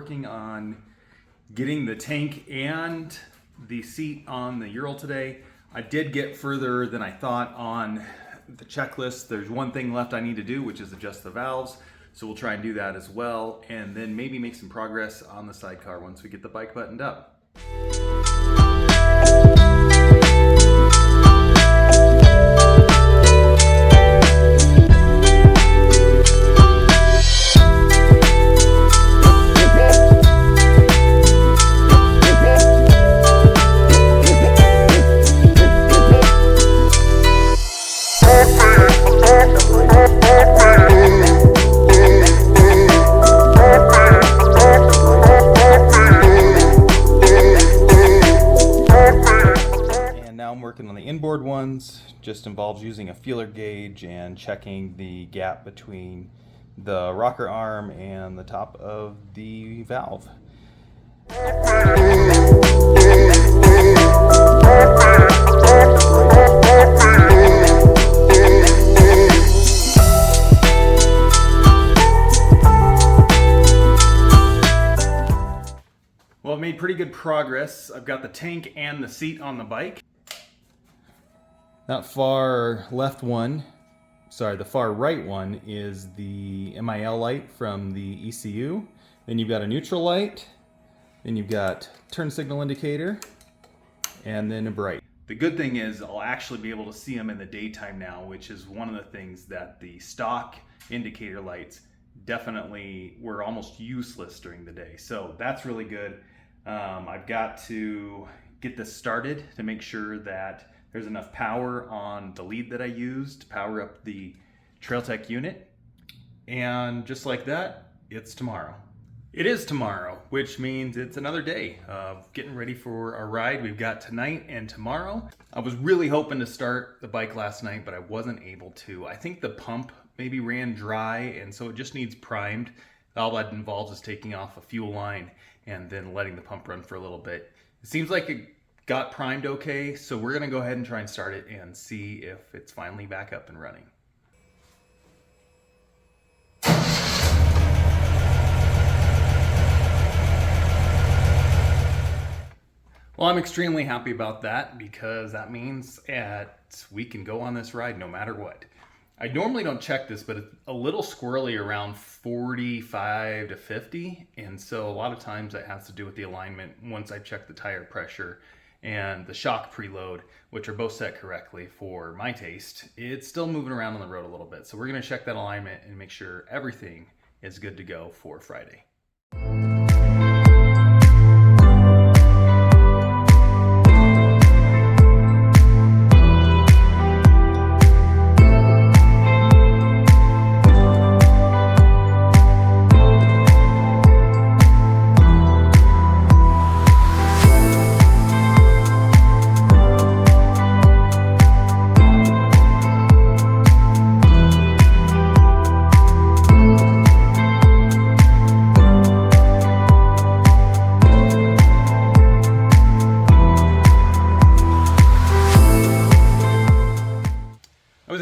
working on getting the tank and the seat on the Ural today. I did get further than I thought on the checklist. There's one thing left I need to do, which is adjust the valves. So we'll try and do that as well, and then maybe make some progress on the sidecar once we get the bike buttoned up. Working on the inboard ones just involves using a feeler gauge and checking the gap between the rocker arm and the top of the valve. Well, I've made pretty good progress. I've got the tank and the seat on the bike. That far left one, sorry, the far right one is the MIL light from the ECU. Then you've got a neutral light, then you've got turn signal indicator, and then a bright. The good thing is I'll actually be able to see them in the daytime now, which is one of the things that the stock indicator lights definitely were almost useless during the day. So that's really good. I've got to get this started to make sure that there's enough power on the lead that I used to power up the TrailTech unit. And just like that, it's tomorrow. It is tomorrow, which means it's another day of getting ready for a ride. We've got tonight and tomorrow. I was really hoping to start the bike last night, but I wasn't able to. I think the pump maybe ran dry, and so it just needs primed. All that involves is taking off a fuel line and then letting the pump run for a little bit. It seems like it got primed okay, so we're gonna go ahead and try and start it and see if it's finally back up and running. Well, I'm extremely happy about that because that means that we can go on this ride no matter what. I normally don't check this, but it's a little squirrely around 45 to 50. And so a lot of times that has to do with the alignment once I check the tire pressure and the shock preload, which are both set correctly for my taste. It's still moving around on the road a little bit. So we're gonna check that alignment and make sure everything is good to go for Friday.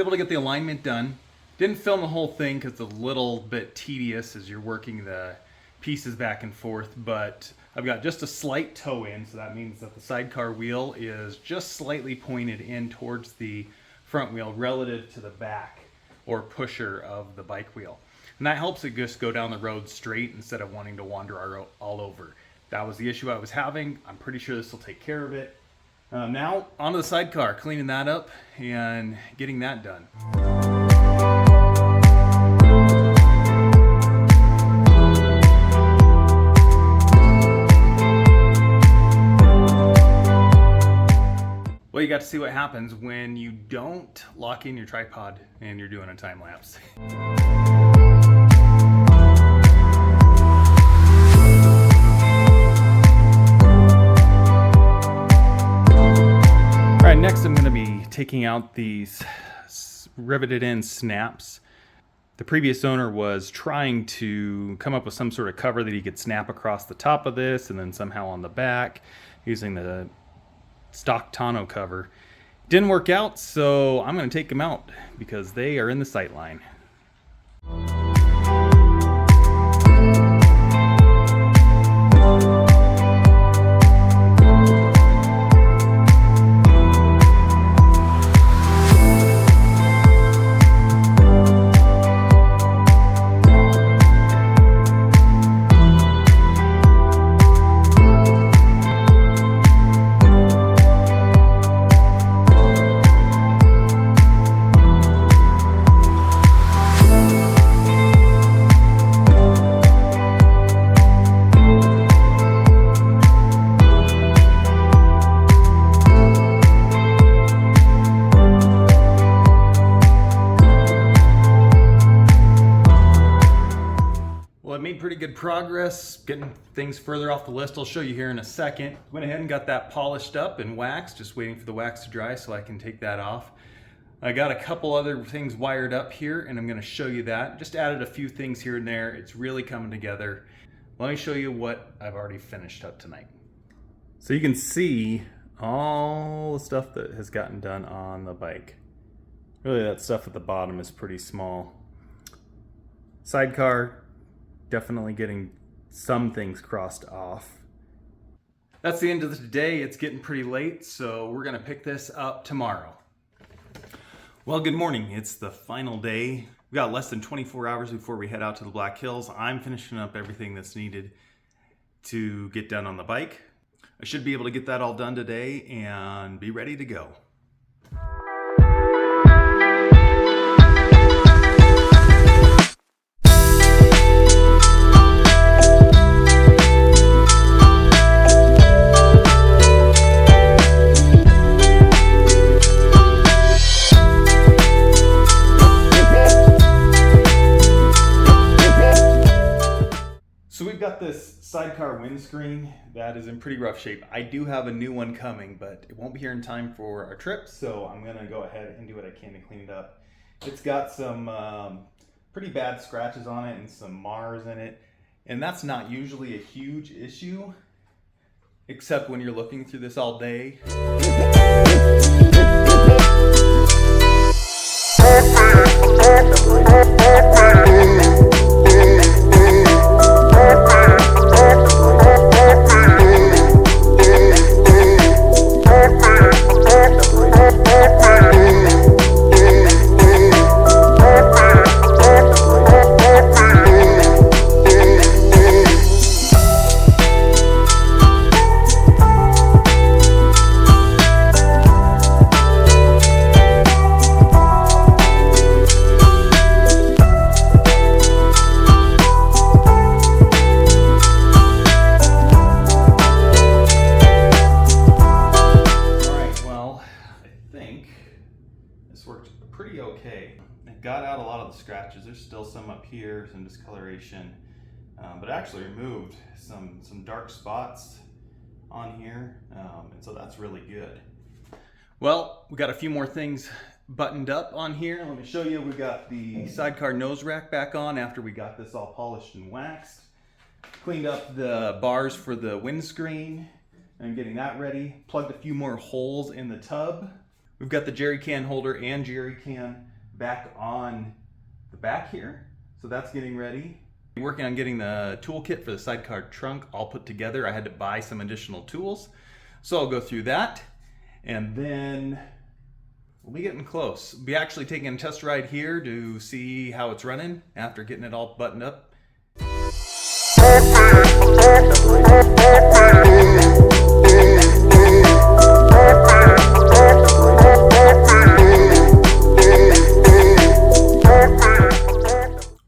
To get the alignment done. Didn't film the whole thing because it's a little bit tedious as you're working the pieces back and forth, but I've got just a slight toe in, so that means that the sidecar wheel is just slightly pointed in towards the front wheel relative to the back or pusher of the bike wheel. And that helps it just go down the road straight instead of wanting to wander all over. That was the issue I was having. I'm pretty sure this will take care of it. Now, onto the sidecar, cleaning that up and getting that done. Well, you got to see what happens when you don't lock in your tripod and you're doing a time lapse. Next, I'm going to be taking out these riveted in snaps. The previous owner was trying to come up with some sort of cover that he could snap across the top of this and then somehow on the back using the stock tonneau cover. Didn't work out, so I'm going to take them out because they are in the sight line. pretty good progress, getting things further off the list. I'll show you here in a second. Went ahead and got that polished up and waxed, just waiting for the wax to dry so I can take that off. I got a couple other things wired up here and I'm going to show you that. Just added a few things here and there. It's really coming together. Let me show you what I've already finished up tonight. So you can see all the stuff that has gotten done on the bike. Really, that stuff at the bottom is pretty small. Sidecar, definitely getting some things crossed off. That's the end of the day. It's getting pretty late, so we're going to pick this up tomorrow. Well, good morning. It's the final day. We've got less than 24 hours before we head out to the Black Hills. I'm finishing up everything that's needed to get done on the bike. I should be able to get that all done today and be ready to go. So we've got this sidecar windscreen that is in pretty rough shape. I do have a new one coming, but it won't be here in time for our trip, so I'm gonna go ahead and do what I can to clean it up. It's got some pretty bad scratches on it and some Mars in it, and that's not usually a huge issue, except when you're looking through this all day. Pretty okay. It got out a lot of the scratches. There's still some up here, some discoloration, but it actually removed some dark spots on here, and so that's really good. Well, we got a few more things buttoned up on here. Let me show you. We got the sidecar nose rack back on after we got this all polished and waxed. Cleaned up the bars for the windscreen and getting that ready. Plugged a few more holes in the tub. We've got the jerry can holder and jerry can back on the back here, so that's getting ready. Working on getting the toolkit for the sidecar trunk all put together. I had to buy some additional tools, so I'll go through that, and then we'll be getting close. We'll be actually taking a test ride here to see how it's running after getting it all buttoned up.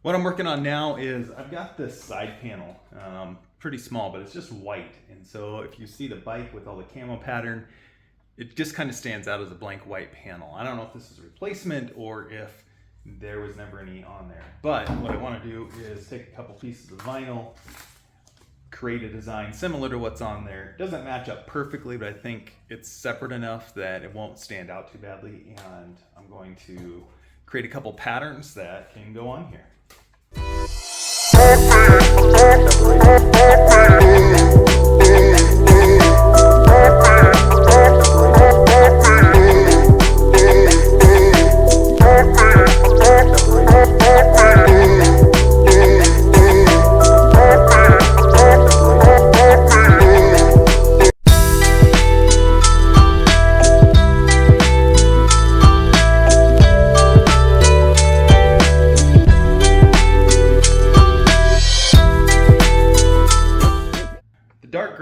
What I'm working on now is I've got this side panel, pretty small, but it's just white. And so if you see the bike with all the camo pattern, it just kind of stands out as a blank white panel. I don't know if this is a replacement or if there was never any on there. But what I want to do is take a couple pieces of vinyl, create a design similar to what's on there. It doesn't match up perfectly, but I think it's separate enough that it won't stand out too badly. And I'm going to create a couple patterns that can go on here.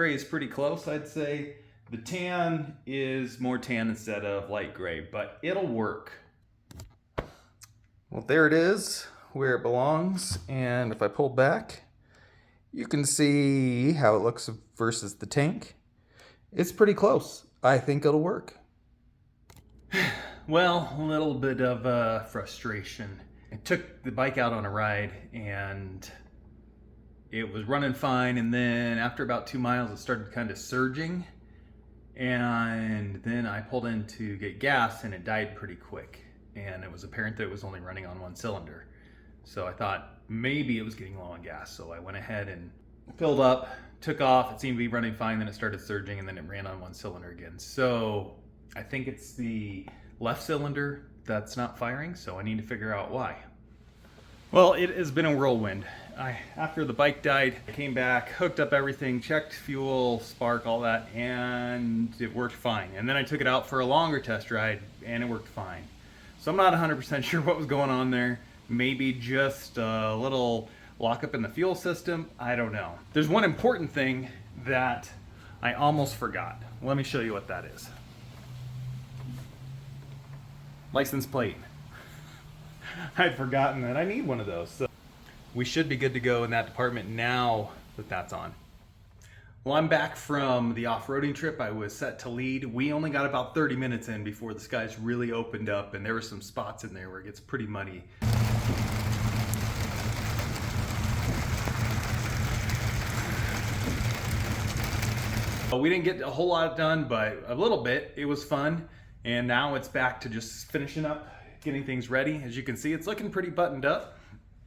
Is pretty close, I'd say. The tan is more tan instead of light gray, but it'll work. Well, there it is, where it belongs. And if I pull back, you can see how it looks versus the tank. It's pretty close. I think it'll work. Well, a little bit of frustration. I took the bike out on a ride and it was running fine, and then after about 2 miles it started kind of surging, and then I pulled in to get gas and it died pretty quick, and it was apparent that it was only running on one cylinder. So I thought maybe it was getting low on gas, so I went ahead and filled up, took off. It seemed to be running fine, then it started surging, and then it ran on one cylinder again. So I think it's the left cylinder that's not firing, so I need to figure out why. Well, it has been a whirlwind. After the bike died, I came back, hooked up everything, checked fuel, spark, all that, and it worked fine. And then I took it out for a longer test ride, and it worked fine. So I'm not 100% sure what was going on there. Maybe just a little lockup in the fuel system. I don't know. There's one important thing that I almost forgot. Let me show you what that is. License plate. I'd forgotten that I need one of those. So we should be good to go in that department now that that's on. Well, I'm back from the off-roading trip I was set to lead. We only got about 30 minutes in before the skies really opened up, and there were some spots in there where it gets pretty muddy. We didn't get a whole lot done, but a little bit. It was fun, and now it's back to just finishing up, getting things ready. As you can see, it's looking pretty buttoned up.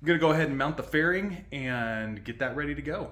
I'm gonna go ahead and mount the fairing and get that ready to go.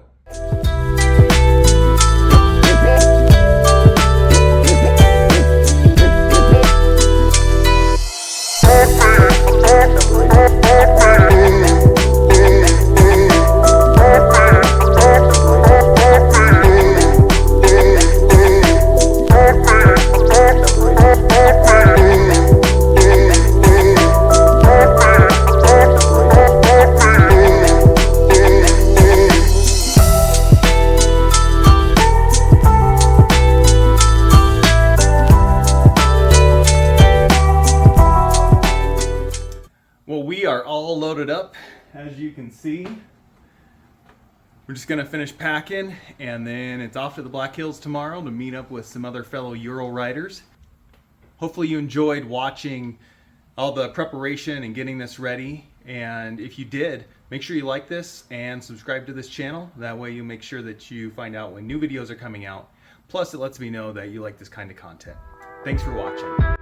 Well, we are all loaded up, as you can see. We're just gonna finish packing, and then it's off to the Black Hills tomorrow to meet up with some other fellow Ural riders. Hopefully you enjoyed watching all the preparation and getting this ready, and if you did, make sure you like this and subscribe to this channel. That way you make sure that you find out when new videos are coming out. Plus, it lets me know that you like this kind of content. Thanks for watching.